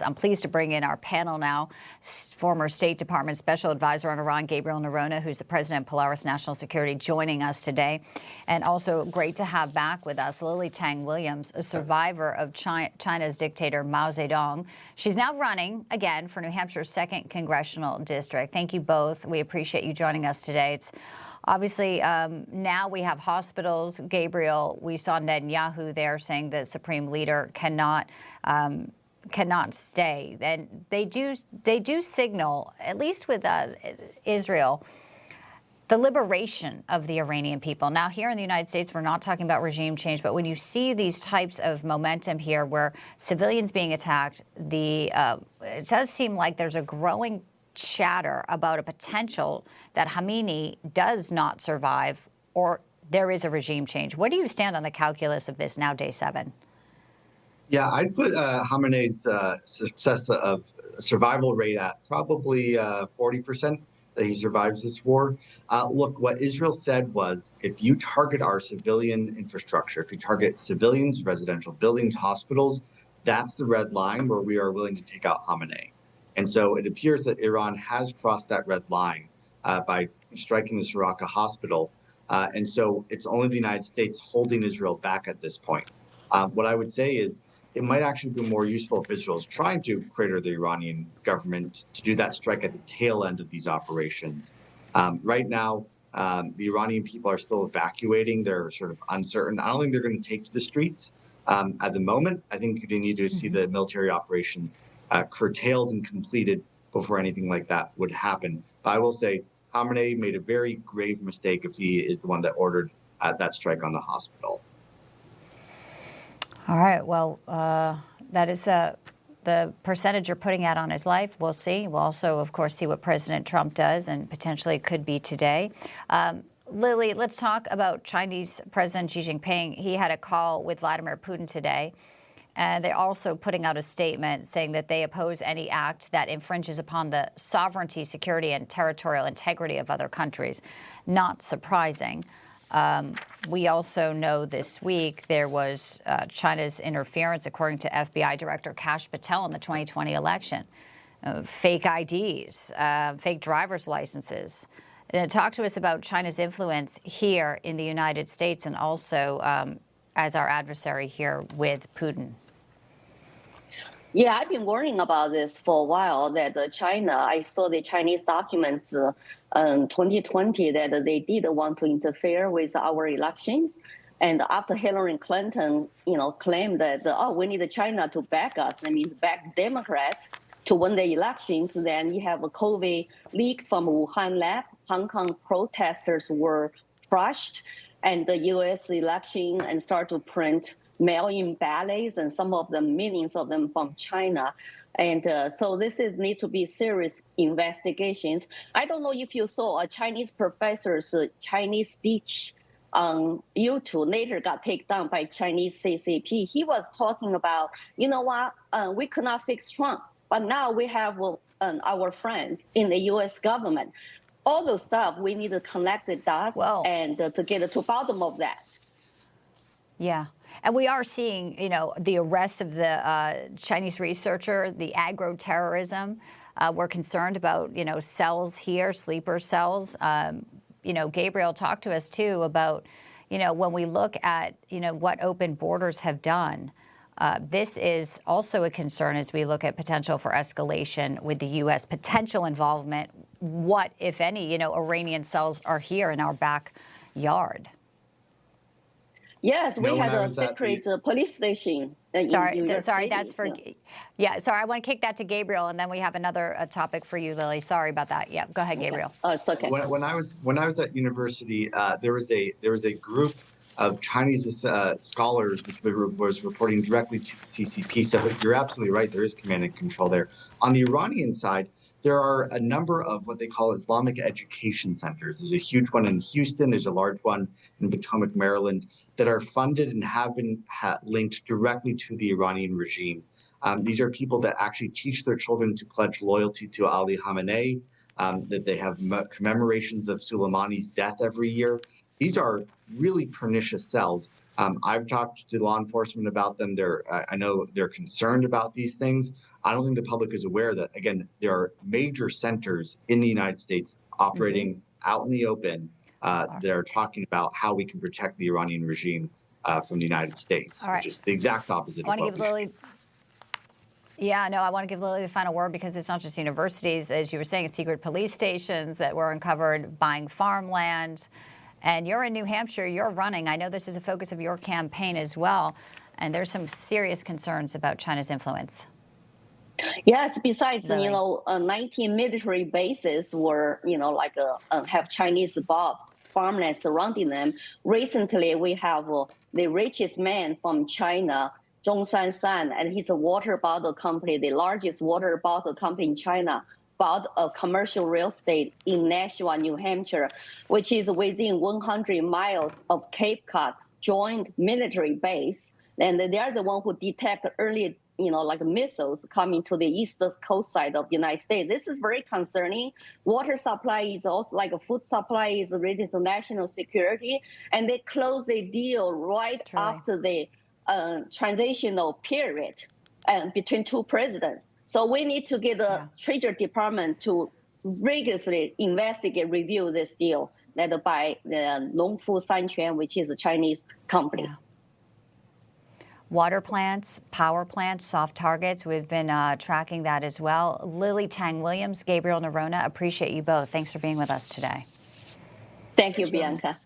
I'm pleased to bring in our panel now, former State Department Special Advisor on Iran, Gabriel Noronha, who's the president of Polaris National Security, joining us today. And also great to have back with us Lily Tang Williams, a survivor of China's dictator Mao Zedong. She's now running again for New Hampshire's 2nd Congressional District. Thank you both. We appreciate you joining us today. It's obviously, now we have hospitals. Gabriel, we saw Netanyahu there saying the supreme leader cannot stay. And they do signal, at least with Israel, the liberation of the Iranian people. Now, here in the United States, we're not talking about regime change, but when you see these types of momentum here where civilians being attacked, it does seem like there's a growing chatter about a potential that Khamenei does not survive or there is a regime change. Where do you stand on the calculus of this now, day 7? Yeah, I'd put Khamenei's success of survival rate at probably 40% that he survives this war. Look, what Israel said was, if you target our civilian infrastructure, if you target civilians, residential buildings, hospitals, that's the red line where we are willing to take out Khamenei. And so it appears that Iran has crossed that red line by striking the Raqqa hospital. And so it's only the United States holding Israel back at this point. What I would say is, it might actually be more useful if Israel is trying to crater the Iranian government to do that strike at the tail end of these operations. Right now, the Iranian people are still evacuating. They're sort of uncertain. I don't think they're going to take to the streets at the moment. I think they need to see the military operations curtailed and completed before anything like that would happen. But I will say, Khamenei made a very grave mistake if he is the one that ordered that strike on the hospital. All right. Well, that is the percentage you're putting out on his life. We'll see. We'll also, of course, see what President Trump does, and potentially it could be today. Lily, let's talk about Chinese President Xi Jinping. He had a call with Vladimir Putin today, and they're also putting out a statement saying that they oppose any act that infringes upon the sovereignty, security, and territorial integrity of other countries. Not surprising. We also know this week there was China's interference, according to FBI Director Kash Patel, in the 2020 election. Fake IDs, fake driver's licenses. And talk to us about China's influence here in the United States and also as our adversary here with Putin. Yeah, I've been worrying about this for a while, that China, I saw the Chinese documents in 2020 that they did want to interfere with our elections. And after Hillary Clinton, claimed that, we need China to back us, that means back Democrats to win the elections, then you have a COVID leaked from Wuhan lab. Hong Kong protesters were crushed, and the U.S. election and start to print mail-in ballots, and some of them, millions of them from China. And so this need to be serious investigations. I don't know if you saw a Chinese professor's Chinese speech on YouTube, later got taken down by Chinese CCP. He was talking about, we could not fix Trump, but now we have our friends in the U.S. government. All those stuff, we need to connect the dots and to get to the bottom of that. Yeah. And we are seeing, the arrest of the Chinese researcher, the agro-terrorism. We're concerned about, cells here, sleeper cells. Gabriel, talked to us, too, about, when we look at, what open borders have done. This is also a concern as we look at potential for escalation with the U.S., potential involvement. What, if any, Iranian cells are here in our backyard? Yes, we had a secret police station. Sorry, that's for. Yeah, sorry, I want to kick that to Gabriel, and then we have another topic for you, Lily. Sorry about that. Yeah, go ahead, Gabriel. Oh, it's okay. When I was at university, there was a group of Chinese scholars which was reporting directly to the CCP. So you're absolutely right. There is command and control there. On the Iranian side, there are a number of what they call Islamic education centers. There's a huge one in Houston. There's a large one in Potomac, Maryland, that are funded and have been linked directly to the Iranian regime. These are people that actually teach their children to pledge loyalty to Ali Khamenei, that they have commemorations of Soleimani's death every year. These are really pernicious cells. I've talked to law enforcement about them. I know they're concerned about these things. I don't think the public is aware that, again, there are major centers in the United States operating out in the open that are talking about how we can protect the Iranian regime from the United States, All right. which is the exact opposite I want of to what give Lily. Yeah, no, I want to give Lily the final word because it's not just universities, as you were saying, secret police stations that were uncovered buying farmland. And you're in New Hampshire, you're running. I know this is a focus of your campaign as well. And there's some serious concerns about China's influence. Yes, besides, Lily. 19 military bases were, have Chinese bought farmland surrounding them. Recently, we have the richest man from China, Zhongshan San, and his water bottle company, the largest water bottle company in China, bought a commercial real estate in Nashua, New Hampshire, which is within 100 miles of Cape Cod joint military base. And they are the one who detect early, missiles coming to the east coast side of the United States. This is very concerning. Water supply is also like a food supply is related to national security. And they close a deal right after the transitional period between two presidents. So we need to get the Treasury Department to rigorously investigate, review this deal led by the Nongfu Sanquan, which is a Chinese company. Yeah. Water plants, power plants, soft targets. We've been tracking that as well. Lily Tang Williams, Gabriel Nerona, appreciate you both. Thanks for being with us today. Thank you, Bianca.